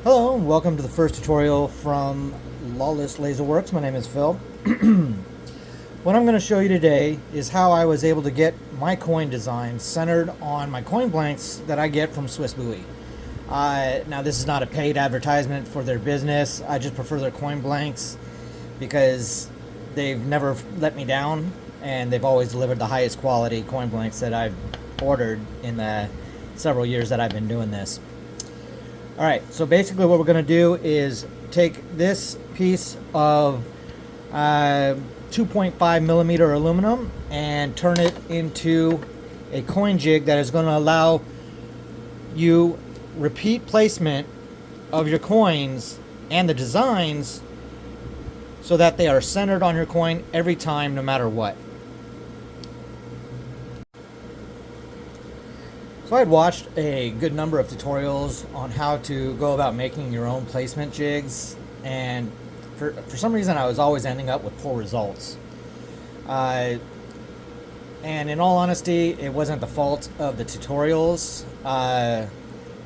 Hello and welcome to the first tutorial from Lawless Laserworks. My name is Phil. What I'm going to show you today is how I was able to get my coin design centered on my coin blanks that I get from Swiss Buoy. Now this is not a paid advertisement for their business. I just prefer their coin blanks because they've never let me down and they've always delivered the highest quality coin blanks that I've ordered in the several years that I've been doing this. Alright, so basically what we're going to do is take this piece of 2.5 millimeter aluminum and turn it into a coin jig that is going to allow you repeat placement of your coins and the designs so that they are centered on your coin every time, no matter what. So I had watched a good number of tutorials on how to go about making your own placement jigs, and for some reason I was always ending up with poor results. And in all honesty, it wasn't the fault of the tutorials.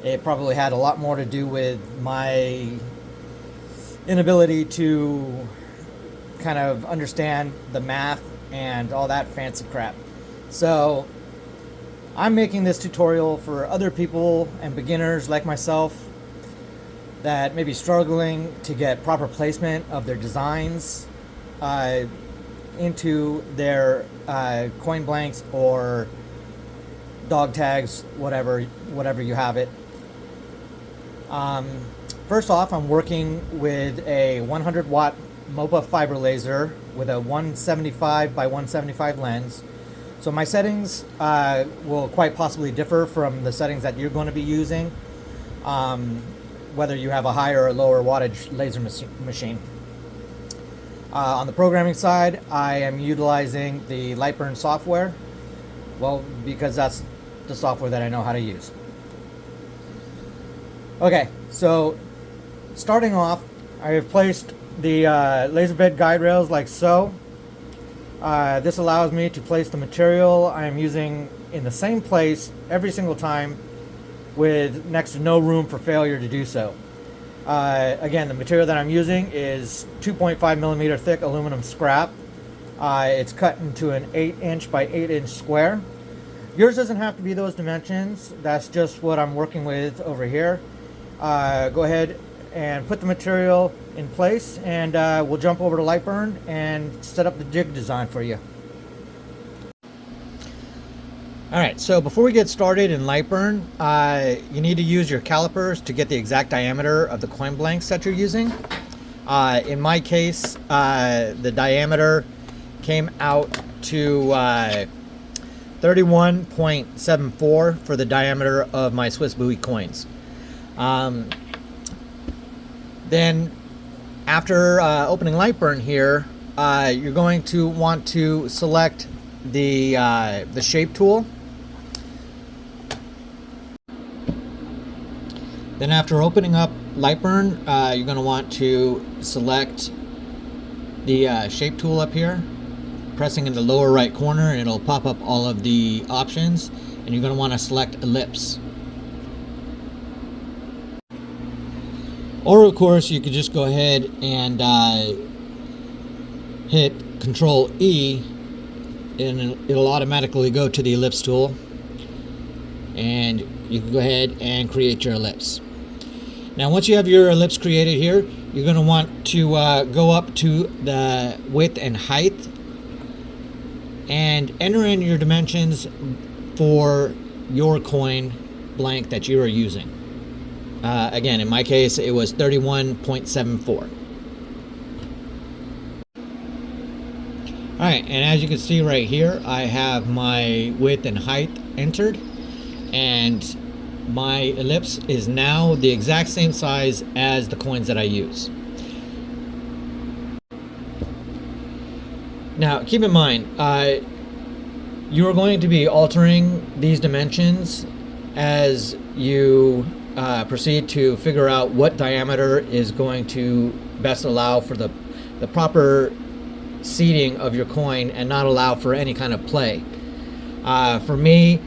It probably had a lot more to do with my inability to kind of understand the math and all that fancy crap. So I'm making this tutorial for other people and beginners like myself that may be struggling to get proper placement of their designs into their coin blanks or dog tags, whatever you have it. First off, I'm working with a 100 watt Mopa fiber laser with a 175 by 175 lens. So my settings will quite possibly differ from the settings that you're going to be using, whether you have a higher or lower wattage laser machine. On the programming side, I am utilizing the Lightburn software, well, because that's the software that I know how to use. Okay, so starting off, I have placed the laser bed guide rails like so. This allows me to place the material I am using in the same place every single time with next to no room for failure to do so. Again, the material that I'm using is 2.5 millimeter thick aluminum scrap. It's cut into an 8-inch by 8-inch square. Yours doesn't have to be those dimensions. That's just what I'm working with over here. Go ahead and put the material in place, and we'll jump over to Lightburn and set up the jig design for you. Alright, so before we get started in Lightburn, you need to use your calipers to get the exact diameter of the coin blanks that you're using. In my case, the diameter came out to 31.74 for the diameter of my Swiss Buoy coins. Then after opening Lightburn here, you're going to want to select the shape tool. Then after opening up Lightburn, you're going to want to select the shape tool up here, pressing in the lower right corner, and it'll pop up all of the options, and you're going to want to select ellipse. Or of course you could just go ahead and hit Control E and it'll automatically go to the ellipse tool, and you can go ahead and create your ellipse. Now once you have your ellipse created here, you're going to want to go up to the width and height and enter in your dimensions for your coin blank that you are using. Again, in my case, it was 31.74. Alright, and as you can see right here, I have my width and height entered, and my ellipse is now the exact same size as the coins that I use. Now, keep in mind, you are going to be altering these dimensions as you proceed to figure out what diameter is going to best allow for the proper seating of your coin and not allow for any kind of play. For me,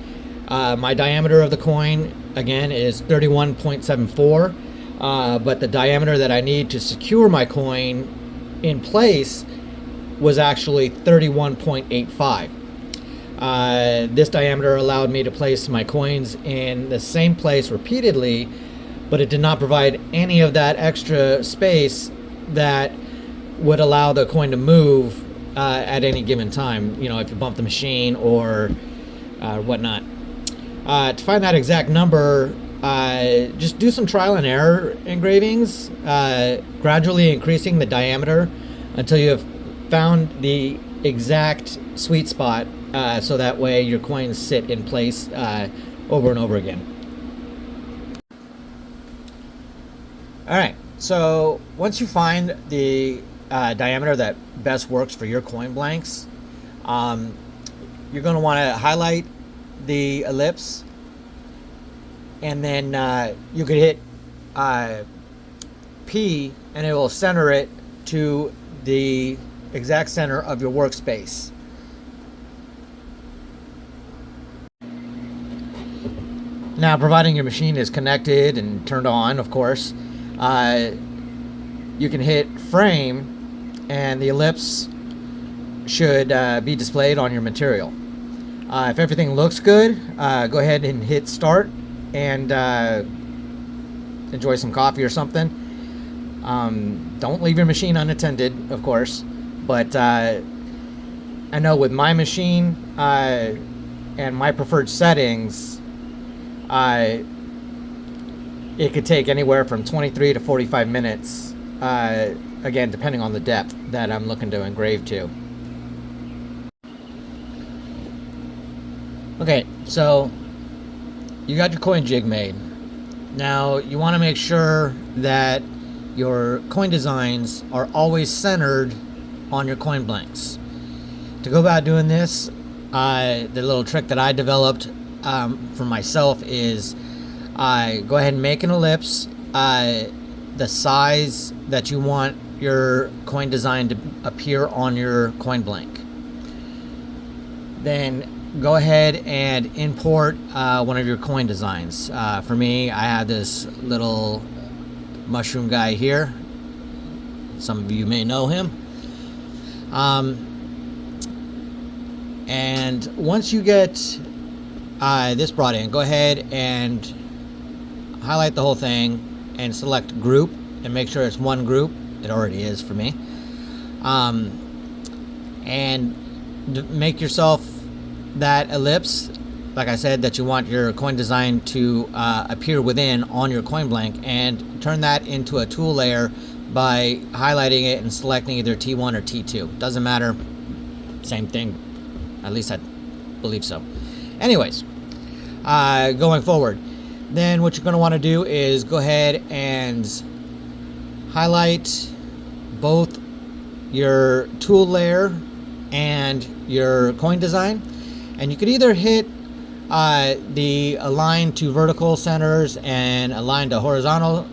my diameter of the coin again is 31.74. but the diameter that I need to secure my coin in place was actually 31.85. This diameter allowed me to place my coins in the same place repeatedly, but it did not provide any of that extra space that would allow the coin to move at any given time, you know, if you bump the machine or whatnot. To find that exact number, just do some trial and error engravings, gradually increasing the diameter until you have found the exact sweet spot, so that way your coins sit in place over and over again. Alright, so once you find the diameter that best works for your coin blanks, you're going to want to highlight the ellipse, and then you could hit P and it will center it to the exact center of your workspace. Now, providing your machine is connected and turned on, of course, you can hit frame and the ellipse should be displayed on your material. If everything looks good, go ahead and hit start and enjoy some coffee or something. Don't leave your machine unattended, of course, but I know with my machine and my preferred settings, it could take anywhere from 23 to 45 minutes, again, depending on the depth that I'm looking to engrave to. Okay, so you got your coin jig made. Now you want to make sure that your coin designs are always centered on your coin blanks. To go about doing this, the little trick that I developed for myself is go ahead and make an ellipse the size that you want your coin design to appear on your coin blank. Then go ahead and import one of your coin designs. For me, I have this little mushroom guy here. Some of you may know him. And once you get this brought in, go ahead and highlight the whole thing and select group and make sure it's one group. It already is for me. And make yourself that ellipse, like I said, that you want your coin design to appear within on your coin blank, and turn that into a tool layer by highlighting it and selecting either T1 or T2. Doesn't matter, same thing, at least I believe so. Anyways, going forward, then what you're going to want to do is go ahead and highlight both your tool layer and your coin design, and you could either hit the align to vertical centers and align to horizontal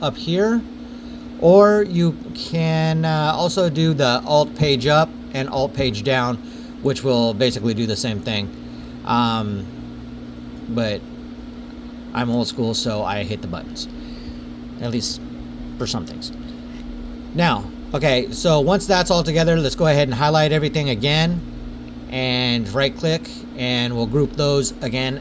up here, or you can also do the alt page up and alt page down, which will basically do the same thing, but I'm old school, so I hit the buttons, at least for some things. Now, okay, so once that's all together, let's go ahead and highlight everything again and right click, and we'll group those again.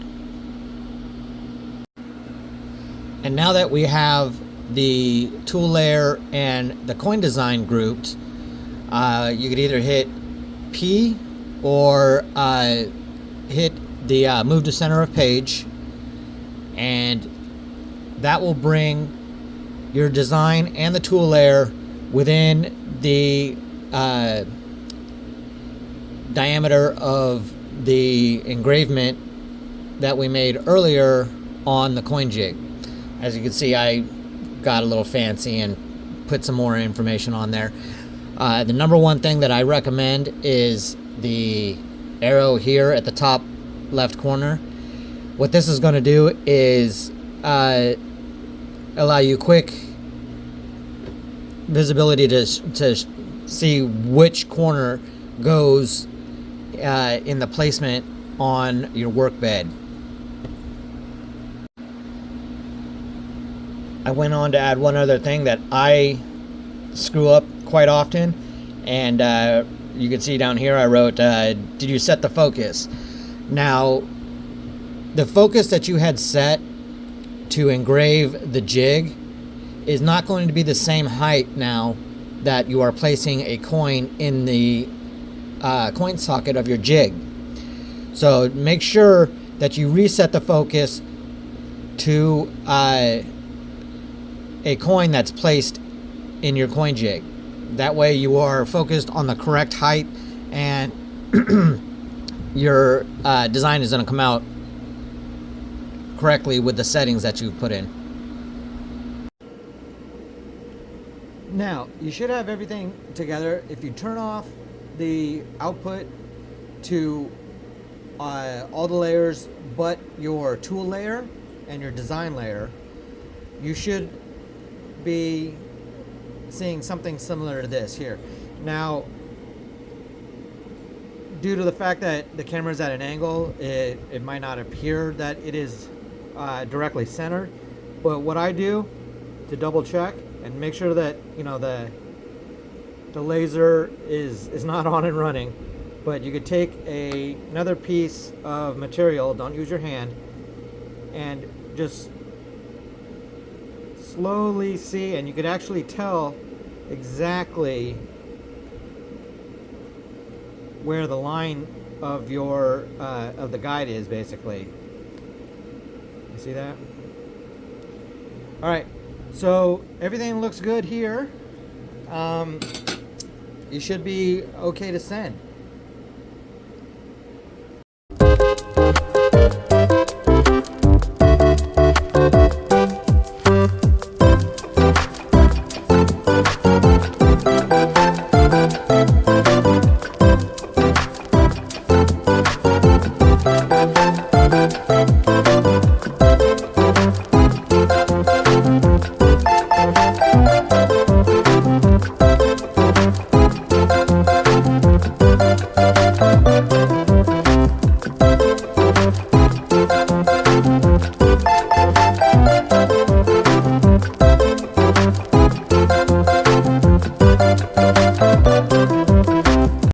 And now that we have the tool layer and the coin design grouped, you could either hit P or hit the move to center of page, and that will bring your design and the tool layer within the diameter of the engravement that we made earlier on the coin jig. As you can see, I got a little fancy and put some more information on there. The number one thing that I recommend is the arrow here at the top left corner. What this is going to do is allow you quick visibility to see which corner goes in the placement on your work bed. I went on to add one other thing that I screw up quite often, and you can see down here I wrote, did you set the focus? Now, the focus that you had set to engrave the jig is not going to be the same height now that you are placing a coin in the coin socket of your jig. So make sure that you reset the focus to a coin that's placed in your coin jig. That way you are focused on the correct height, and your design is going to come out correctly with the settings that you've put in. Now, you should have everything together. If you turn off the output to all the layers but your tool layer and your design layer, you should be seeing something similar to this here. Now, due to the fact that the camera is at an angle, it might not appear that it is directly centered, but what I do to double check and make sure that, you know, the laser is not on and running, but you could take another piece of material, don't use your hand, and just slowly see, and you could actually tell exactly where the line of your of the guide is, basically. You see that? All right, so everything looks good here. You should be okay to send.